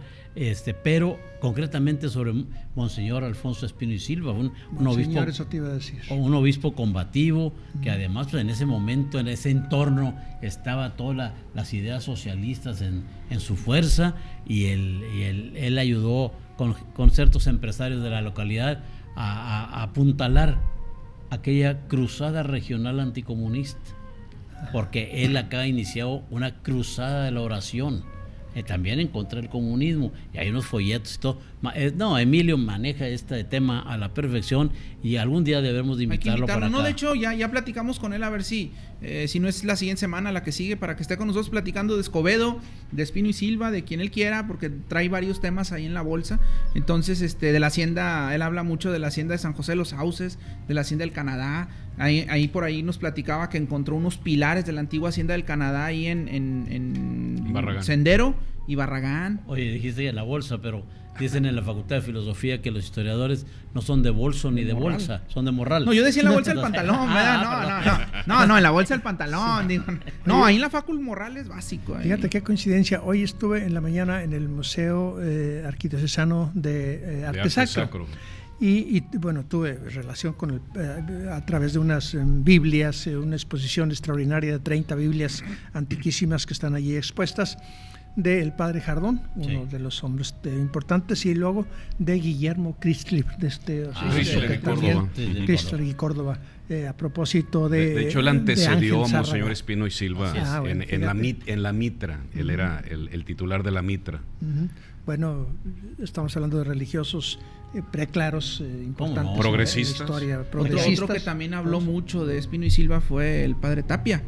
S3: pero concretamente sobre Monseñor Alfonso Espino y Silva, un obispo,
S1: Señor, eso te iba a decir.
S3: un obispo combativo, que además pues, en ese momento, en ese entorno, estaba todas las ideas socialistas en su fuerza, y él ayudó con ciertos empresarios de la localidad a apuntalar aquella cruzada regional anticomunista, porque él acá ha iniciado una cruzada de la oración, también en contra del comunismo, y hay unos folletos y todo. Emilio maneja este tema a la perfección, y algún día debemos de invitarlo para acá.
S4: No, de hecho ya platicamos con él, a ver si no es la siguiente semana, la que sigue, para que esté con nosotros platicando de Escobedo, de Espino y Silva, de quien él quiera, porque trae varios temas ahí en la bolsa. Entonces, de la hacienda, él habla mucho de la hacienda de San José de los Sauces, de la hacienda del Canadá. Ahí por ahí nos platicaba que encontró unos pilares de la antigua hacienda del Canadá ahí en
S2: Barragán.
S4: Sendero y Barragán.
S3: Oye, dijiste en la bolsa, pero dicen en la Facultad de Filosofía que los historiadores no son de bolso ni de bolsa, son de morral.
S4: No, yo decía en la bolsa del pantalón, ¿verdad? No, en la bolsa del pantalón. Digo, no, ahí en la Facul Morral es básico.
S1: Fíjate qué coincidencia. Hoy estuve en la mañana en el Museo Arquidiocesano de Arte Sacro. Y bueno, tuve relación con a través de unas Biblias, una exposición extraordinaria de 30 Biblias antiquísimas que están allí expuestas, del padre Jardón, uno de los hombres importantes, y luego de Guillermo Chrysler, Chrysler y Córdoba, a propósito de
S2: hecho, él antecedió a
S1: Ángel
S2: Monseñor Espino y Silva en la Mitra. Él era el titular de la Mitra.
S1: Bueno, estamos hablando de religiosos preclaros importantes,
S2: progresistas.
S1: Progresistas.
S4: Otro que también habló mucho de Espino y Silva fue el padre Tapia.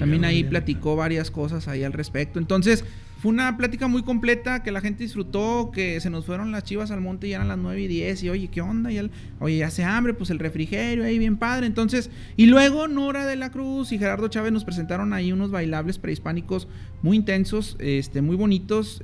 S4: También ahí platicó varias cosas ahí al respecto. Entonces, Fue una plática muy completa que la gente disfrutó, que se nos fueron las chivas al monte y ya eran las 9:10 y oye, ¿qué onda? Oye, hace hambre, pues el refrigerio ahí bien padre. Entonces, y luego Nora de la Cruz y Gerardo Chávez nos presentaron ahí unos bailables prehispánicos muy intensos, muy bonitos,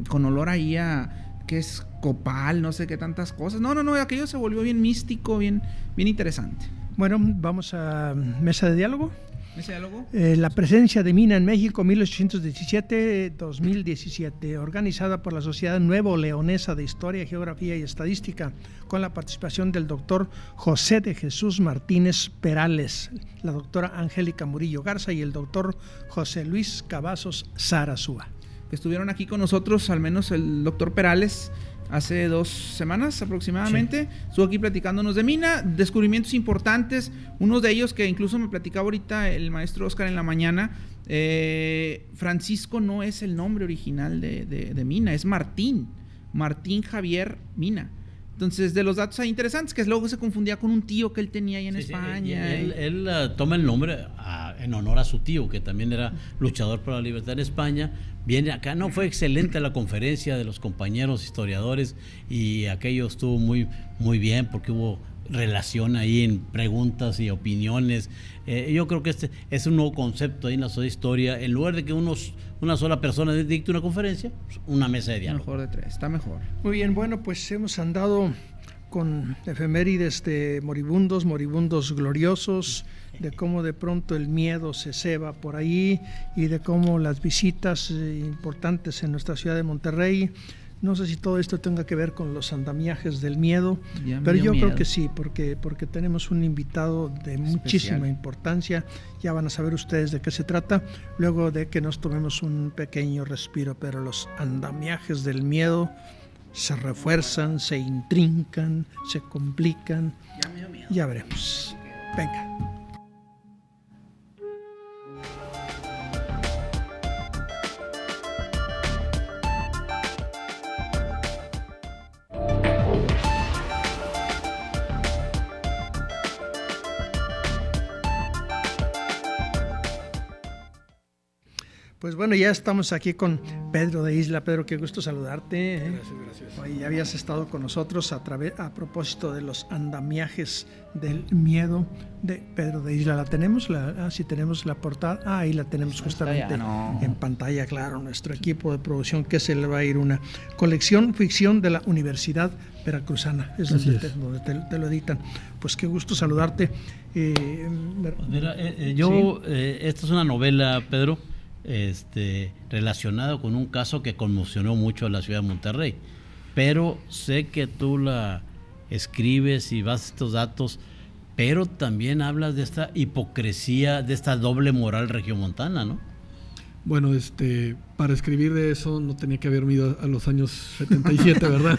S4: con olor ahí a, ¿qué es? Copal, no sé qué tantas cosas. No, aquello se volvió bien místico, bien interesante.
S1: Bueno, vamos a mesa de diálogo.
S4: ¿Ese diálogo?
S1: La presencia de Mina en México 1817-2017, organizada por la Sociedad Nuevo Leonesa de Historia, Geografía y Estadística, con la participación del doctor José de Jesús Martínez Perales, la doctora Angélica Murillo Garza y el doctor José Luis Cavazos Zarazúa.
S4: Estuvieron aquí con nosotros, al menos el doctor Perales, hace 2 semanas aproximadamente. Sí. Estuvo aquí platicándonos de Mina, descubrimientos importantes, unos de ellos que incluso me platicaba ahorita el maestro Oscar en la mañana. Francisco no es el nombre original de Mina, es Martín Javier Mina. Entonces, de los datos ahí interesantes, que luego se confundía con un tío que él tenía ahí en España.
S3: Sí, él toma el nombre en honor a su tío, que también era luchador por la libertad en España. Viene acá, fue excelente la conferencia de los compañeros historiadores y aquello estuvo muy, muy bien porque hubo relación ahí en preguntas y opiniones. Yo creo que este es un nuevo concepto ahí en la historia. En lugar de que una sola persona dicte una conferencia, una mesa de diálogo.
S4: Mejor de 3, está mejor.
S1: Muy bien, bueno, pues hemos andado con efemérides de moribundos gloriosos, de cómo de pronto el miedo se ceba por ahí y de cómo las visitas importantes en nuestra ciudad de Monterrey. No sé si todo esto tenga que ver con los andamiajes del miedo, pero yo creo que sí, porque tenemos un invitado de muchísima importancia. Ya van a saber ustedes de qué se trata, luego de que nos tomemos un pequeño respiro, pero los andamiajes del miedo se refuerzan, se intrincan, se complican.
S4: Ya me dio miedo.
S1: Ya veremos. Venga. Pues bueno, ya estamos aquí con Pedro de Isla. Pedro, qué gusto saludarte.
S9: Gracias.
S1: Hoy habías estado con nosotros a propósito de los andamiajes del miedo de Pedro de Isla. ¿La tenemos? Sí tenemos la portada. Ahí la tenemos justamente en pantalla, claro. Nuestro equipo de producción, que se le va a ir una colección ficción de la Universidad Veracruzana. Es donde te lo editan. Pues qué gusto saludarte.
S3: Mira, esta es una novela, Pedro, relacionado con un caso que conmocionó mucho a la ciudad de Monterrey, pero sé que tú la escribes y vas a estos datos, pero también hablas de esta hipocresía, de esta doble moral regiomontana, ¿no?
S9: Bueno, para escribir de eso no tenía que haberme ido a los años 77, ¿verdad?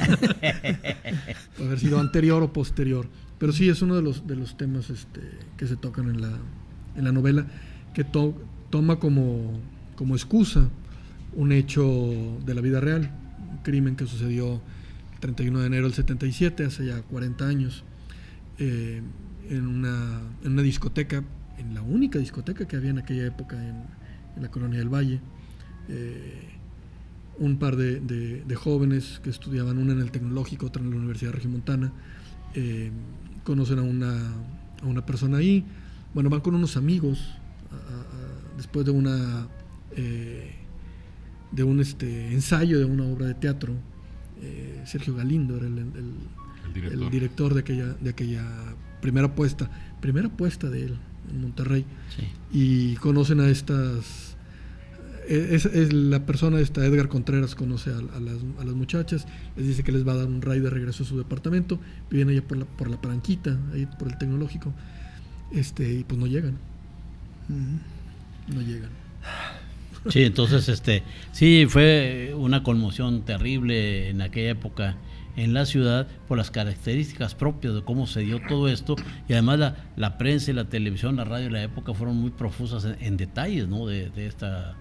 S9: Puede haber sido anterior o posterior, pero sí es uno de los temas que se tocan en la novela, que toma como excusa un hecho de la vida real, un crimen que sucedió el 31 de enero del 77, hace ya 40 años, en una discoteca, en la única discoteca que había en aquella época en la Colonia del Valle. Un par de jóvenes que estudiaban, una en el Tecnológico, otra en la Universidad Regiomontana, conocen a una persona ahí. Bueno, van con unos amigos después de un ensayo de una obra de teatro. Sergio Galindo era el director de aquella primera puesta de él en Monterrey.
S3: Sí.
S9: Y conocen a estas, es la persona esta, Edgar Contreras, conoce a las muchachas, les dice que les va a dar un ride de regreso a su departamento, viven allá por la Paranquita, ahí por el Tecnológico, y pues no llegan. No llegan.
S3: Sí, entonces sí fue una conmoción terrible en aquella época en la ciudad por las características propias de cómo se dio todo esto, y además la prensa y la televisión, la radio de la época fueron muy profusas en detalles, ¿no? de esta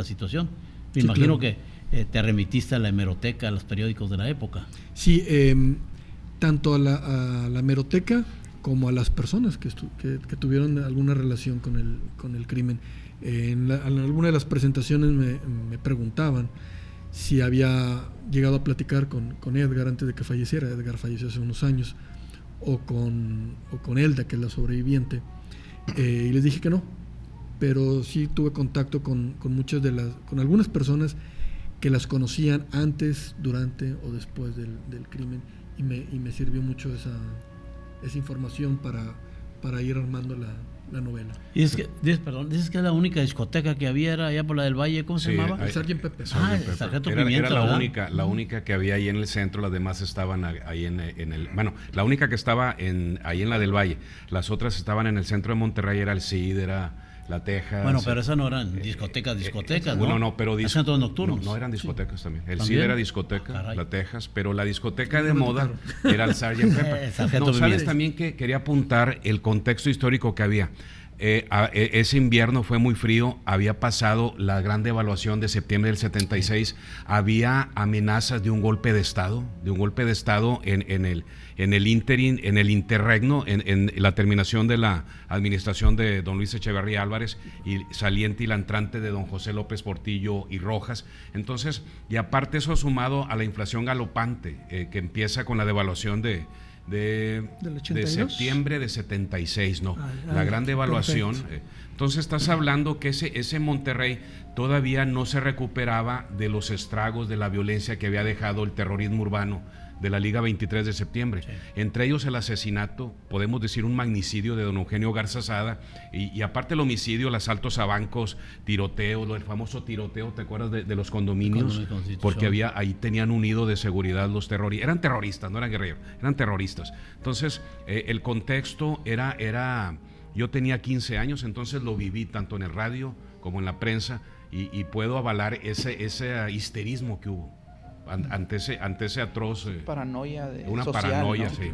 S3: situación. Me imagino que te remitiste a la hemeroteca, a los periódicos de la época.
S9: Sí, tanto a la hemeroteca como a las personas que tuvieron alguna relación con el crimen. En alguna de las presentaciones me preguntaban si había llegado a platicar con Edgar antes de que falleciera. Edgar falleció hace unos años, o con Elda, que es la sobreviviente, y les dije que no, pero sí tuve contacto con algunas personas que las conocían antes, durante o después del crimen, y me sirvió mucho esa información para ir armando la novela.
S3: Y dices que la única discoteca que había era allá por la del Valle, ¿cómo se llamaba?
S9: El Sgt. Pepper.
S3: El Sargento Pimienta,
S2: era la única que había ahí en el centro, las demás estaban ahí en el... Bueno, la única que estaba ahí en la del Valle, las otras estaban en el centro de Monterrey, era el CID, era la Texas.
S3: Bueno, pero esas no eran discotecas, ¿no?
S2: Bueno, no, pero
S3: centros nocturnos.
S2: No eran discotecas también. El
S3: ¿También?
S2: CID era discoteca, la Texas, pero la discoteca de
S9: No,
S2: moda era el Sgt. Pepper. ¿Sabes también que quería apuntar el contexto histórico que había? Ese invierno fue muy frío, había pasado la gran devaluación de septiembre del 76, había amenazas de un golpe de Estado, en el interín, en el interregno, en la terminación de la administración de don Luis Echeverría Álvarez y saliente y la entrante de don José López Portillo y Rojas. Entonces, y aparte eso sumado a la inflación galopante que empieza con la devaluación de septiembre de 76, ¿no? La gran devaluación. Entonces estás hablando que ese Monterrey todavía no se recuperaba de los estragos de la violencia que había dejado el terrorismo urbano de la Liga 23 de septiembre. Sí. Entre ellos el asesinato, podemos decir un magnicidio de don Eugenio Garza Sada, y aparte el homicidio, los asaltos a bancos, tiroteos, el famoso tiroteo, ¿te acuerdas de los condominios? Porque ahí tenían un nido de seguridad los terroristas. Eran terroristas, no eran guerreros, eran terroristas. Entonces, el contexto era yo tenía 15 años, entonces lo viví tanto en el radio como en la prensa, y puedo avalar ese histerismo que hubo ante ese atroz
S4: paranoia
S2: una
S4: social,
S2: paranoia,
S4: ¿no?
S2: sí.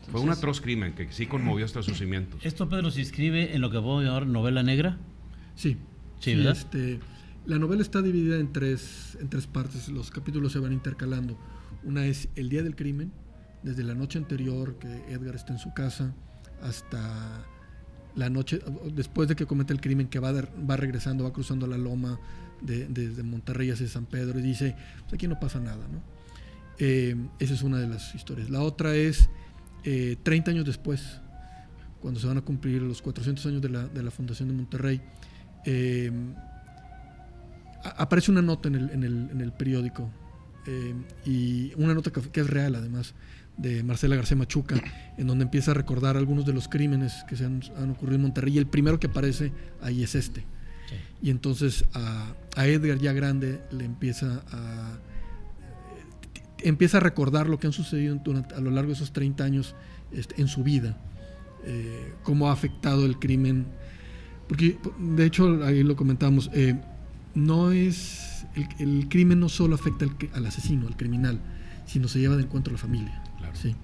S2: Fue un atroz crimen que sí conmovió hasta sus cimientos.
S3: ¿Esto, Pedro, se inscribe en lo que puedo llamar novela negra?
S9: Sí,
S3: ¿verdad?
S9: La novela está dividida en tres partes. Los capítulos se van intercalando. Una es el día del crimen, desde la noche anterior que Edgar está en su casa hasta la noche después de que comete el crimen, que va regresando, va cruzando la loma desde Monterrey hacia San Pedro, y dice, pues aquí no pasa nada, ¿no? Esa es una de las historias. La otra es 30 años después, cuando se van a cumplir los 400 años de la fundación de Monterrey. Aparece una nota en el periódico, y una nota que es real, además, de Marcela García Machuca, en donde empieza a recordar algunos de los crímenes que se han ocurrido en Monterrey, y el primero que aparece ahí es este. Sí. Y entonces a Edgar, ya grande, le empieza a recordar lo que han sucedido a lo largo de esos 30 años en su vida, cómo ha afectado el crimen, porque de hecho ahí lo comentábamos, no es el crimen no solo afecta al asesino, al criminal, sino se lleva de encuentro a la familia. Claro. ¿Sí?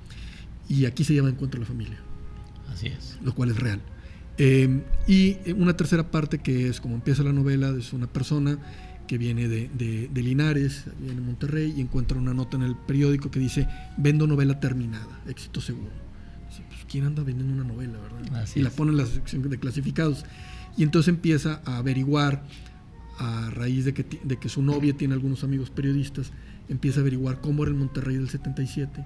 S9: Y aquí se lleva de encuentro a la familia.
S3: Así es.
S9: Lo cual es real. Y una tercera parte, que es como empieza la novela, es una persona que viene de Linares, viene a Monterrey, y encuentra una nota en el periódico que dice: vendo novela terminada, éxito seguro. Dice, pues, ¿quién anda vendiendo una novela, verdad?
S3: Así
S9: y la pone en la sección de clasificados. Y entonces empieza a averiguar, a raíz de que su novia tiene algunos amigos periodistas, empieza a averiguar cómo era el Monterrey del 77,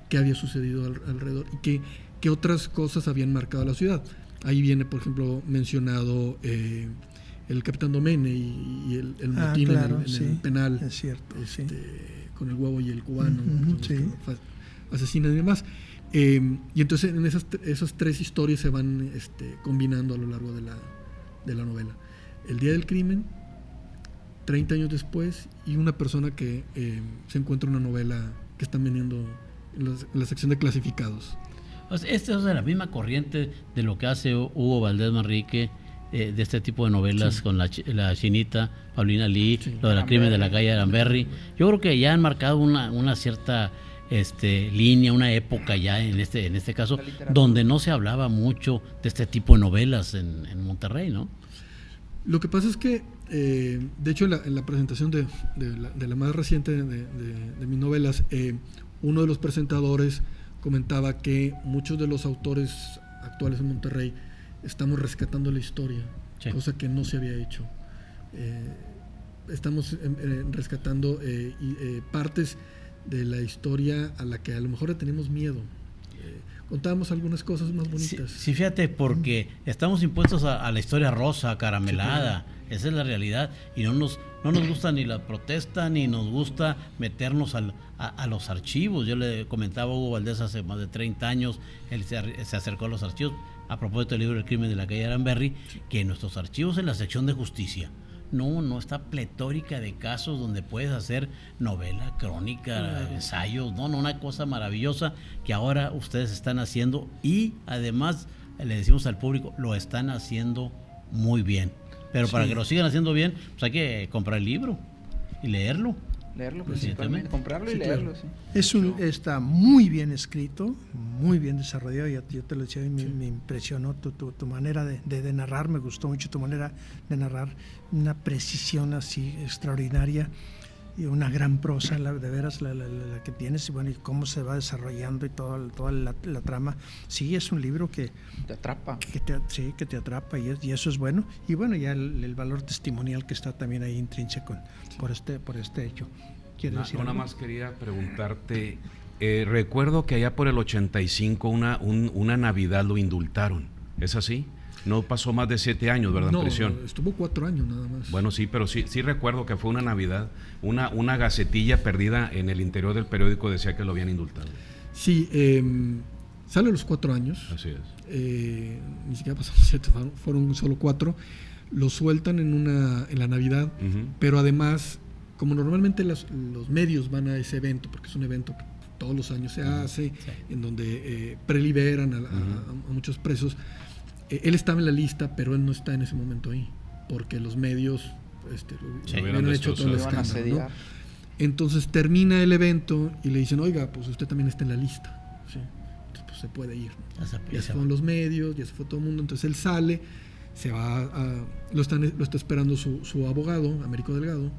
S9: qué había sucedido alrededor y qué otras cosas habían marcado a la ciudad. Ahí viene, por ejemplo, mencionado el Capitán Domene y el motín en el penal,
S1: es cierto,
S9: con el huevo y el cubano, asesinan y demás. Y entonces en esas tres historias se van combinando a lo largo de la novela. El día del crimen, 30 años después, y una persona que se encuentra una novela que están vendiendo en la sección de clasificados.
S3: Esta es de la misma corriente de lo que hace Hugo Valdés Manrique, de este tipo de novelas, con la Chinita, Paulina Lee, lo de la crimen de la calle Aramberri. Yo creo que ya han marcado una cierta línea, una época ya en este caso, donde no se hablaba mucho de este tipo de novelas en Monterrey, ¿no?
S9: Lo que pasa es que, de hecho, en la presentación de la más reciente de mis novelas, uno de los presentadores comentaba que muchos de los autores actuales en Monterrey estamos rescatando la historia cosa que no se había hecho. Estamos rescatando partes de la historia a la que a lo mejor le tenemos miedo. Contábamos algunas cosas más bonitas.
S3: Sí, fíjate, porque estamos impuestos a la historia rosa, caramelada. Sí, esa es la realidad. Y no nos gusta ni la protesta, ni nos gusta meternos a los archivos. Yo le comentaba a Hugo Valdés hace más de 30 años, él se acercó a los archivos, a propósito del libro El crimen de la calle Aramberri, que en nuestros archivos, en la sección de justicia, no está pletórica de casos donde puedes hacer novela, crónica, ensayos, una cosa maravillosa que ahora ustedes están haciendo, y además le decimos al público, lo están haciendo muy bien. Pero para que lo sigan haciendo bien, pues hay que comprar el libro y leerlo.
S4: Principalmente, comprarlo y leerlo.
S1: Sí. Está muy bien escrito, muy bien desarrollado. Yo te lo decía, me impresionó tu manera de narrar, me gustó mucho tu manera de narrar, una precisión así extraordinaria y una gran prosa, de veras, la que tienes, y bueno, y cómo se va desarrollando y toda la trama. Sí, es un libro que
S4: te atrapa.
S1: Que te atrapa, y eso es bueno. Y bueno, ya el valor testimonial que está también ahí intrínseco por este hecho. ¿Quieres decir algo?
S2: Nada más quería preguntarte, recuerdo que allá por el 85 una Navidad lo indultaron, ¿es así? No pasó más de 7 años, ¿verdad? En prisión.
S9: No, estuvo 4 años nada más.
S2: Bueno, sí, pero sí recuerdo que fue una Navidad, una gacetilla perdida en el interior del periódico decía que lo habían indultado.
S9: Sí, sale a los 4 años.
S2: Así es.
S9: Ni siquiera pasaron 7, fueron solo 4. Lo sueltan en la Navidad, pero además, como normalmente los medios van a ese evento, porque es un evento que todos los años se hace, en donde preliberan a muchos presos. Él estaba en la lista, pero él no está en ese momento ahí, porque los medios lo hubieran hecho todo el escándalo, ¿no? Entonces termina el evento y le dicen, oiga, pues usted también está en la lista, ¿sí? Entonces pues se puede ir, ¿no? Ya se fueron los medios, ya se fue todo el mundo. Entonces él sale, se va lo está esperando su abogado, Américo Delgado,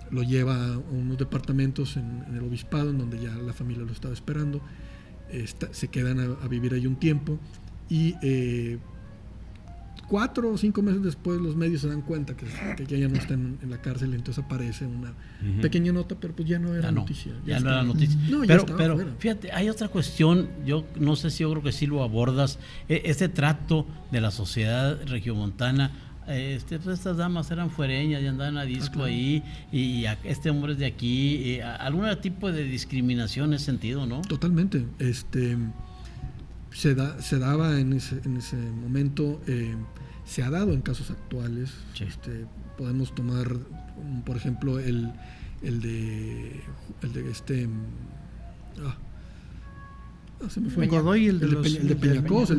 S9: lo lleva a unos departamentos en el obispado, en donde ya la familia lo estaba esperando. Se quedan a vivir ahí un tiempo, y 4 o 5 meses después los medios se dan cuenta que ya no están en la cárcel, entonces aparece una pequeña nota, pero pues ya no era noticia.
S3: Ya no era noticia. No, pero fíjate, hay otra cuestión, yo no sé si yo creo que sí lo abordas, este trato de la sociedad regiomontana. Pues estas damas eran fuereñas y andaban a disco ahí, y este hombre es de aquí, algún tipo de discriminación en ese sentido, ¿no?
S9: Totalmente. Se daba en ese momento, se ha dado en casos actuales. Sí. Podemos tomar, por ejemplo, el de se me fue
S1: Godoy, el de Peñacos,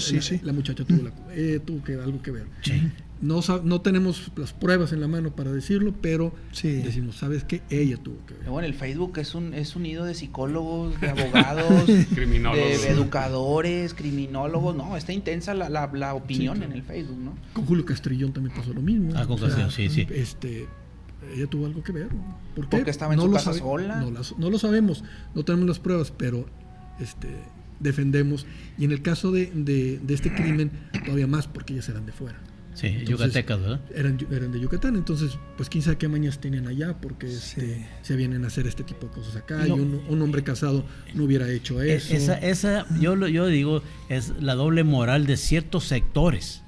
S9: sí. La muchacha tuvo algo que ver. Sí. No tenemos las pruebas en la mano para decirlo, pero decimos, ¿sabes qué? Ella tuvo que ver.
S4: Bueno, el Facebook es un nido de psicólogos, de abogados, criminólogos, de educadores, criminólogos. No, está intensa la opinión en el Facebook, ¿no?
S9: Con Julio Castrillón también pasó lo mismo.
S3: Con Castrillón, sí.
S9: Ella tuvo algo que ver. ¿Por qué?
S4: Porque estaba en su casa sola.
S9: No lo sabemos, no tenemos las pruebas, pero defendemos. Y en el caso de este crimen, todavía más, porque ellas eran de fuera.
S3: Sí, yucatecas, ¿verdad?
S9: Eran de Yucatán, entonces, pues quién sabe qué mañas tenían allá, porque se vienen a hacer este tipo de cosas acá, y un hombre casado no hubiera hecho eso.
S3: Esa yo digo, es la doble moral de ciertos sectores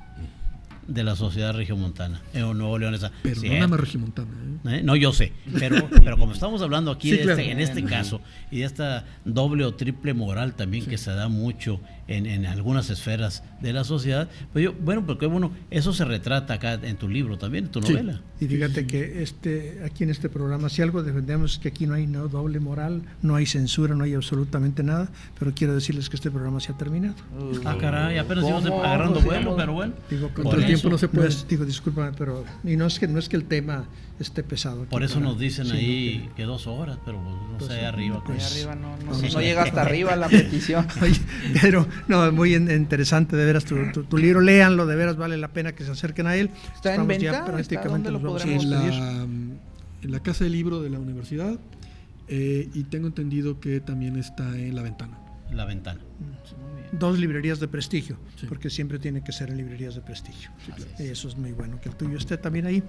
S3: de la sociedad regiomontana o nuevo leonesa.
S9: Pero no nada más regiomontana.
S3: No, yo sé, pero como estamos hablando aquí en este caso, y de esta doble o triple moral también que se da mucho en algunas esferas de la sociedad, pues porque eso se retrata acá en tu libro también, en tu novela.
S1: Y fíjate que aquí en este programa, si algo defendemos es que aquí no hay doble moral, no hay censura, no hay absolutamente nada, pero quiero decirles que este programa se ha terminado.
S3: Caray, apenas íbamos agarrando vuelo, pero bueno.
S9: Digo, contra el tiempo no se puede.
S1: Discúlpame, pero y no es que el tema esté pesado.
S3: Por eso nos dicen ahí que 2 horas, pero no sé, arriba.
S4: No llega hasta arriba la petición.
S1: Pero no, muy interesante de veras tu libro, léanlo, de veras vale la pena que se acerquen a él.
S4: ¿Está en venta? ¿Dónde lo podremos
S9: en la Casa del Libro de la Universidad, y tengo entendido que también está en La Ventana.
S3: la ventana.
S1: 2 librerías de prestigio,
S9: Sí.
S1: porque siempre tiene que ser en librerías de prestigio. Eso es muy bueno, que el tuyo esté también ahí.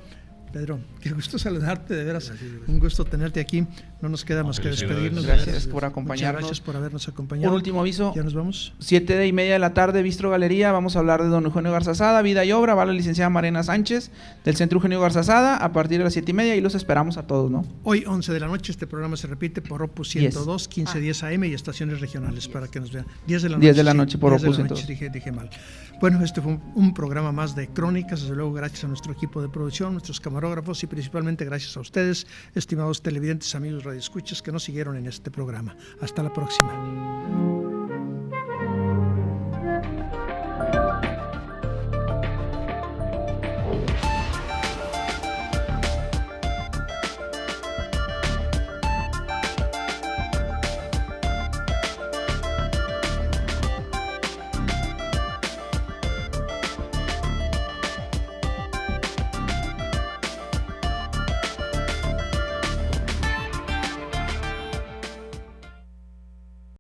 S1: Pedro, qué gusto saludarte, de veras. Un gusto tenerte aquí. No nos queda más que despedirnos.
S4: Gracias por acompañarnos.
S1: Muchas gracias por habernos acompañado.
S4: Un último aviso.
S1: Ya nos vamos.
S4: 7:30 de la tarde, Bistro Galería. Vamos a hablar de don Eugenio Garzazada, vida y obra. Va la licenciada Mariana Sánchez del Centro Eugenio Garzazada a partir de las 7:30 y los esperamos a todos, ¿no?
S1: Hoy, 11 de la noche, este programa se repite por Opus 102, 1510 AM y estaciones regionales para que nos vean. 10 de la noche.
S4: 10 de la noche por
S1: 10 de
S4: Opus
S1: la noche,
S4: 102.
S1: dije mal. Bueno, este fue un programa más de Crónicas, desde luego gracias a nuestro equipo de producción, nuestros camarógrafos y principalmente gracias a ustedes, estimados televidentes, amigos radioescuchas que nos siguieron en este programa. Hasta la próxima.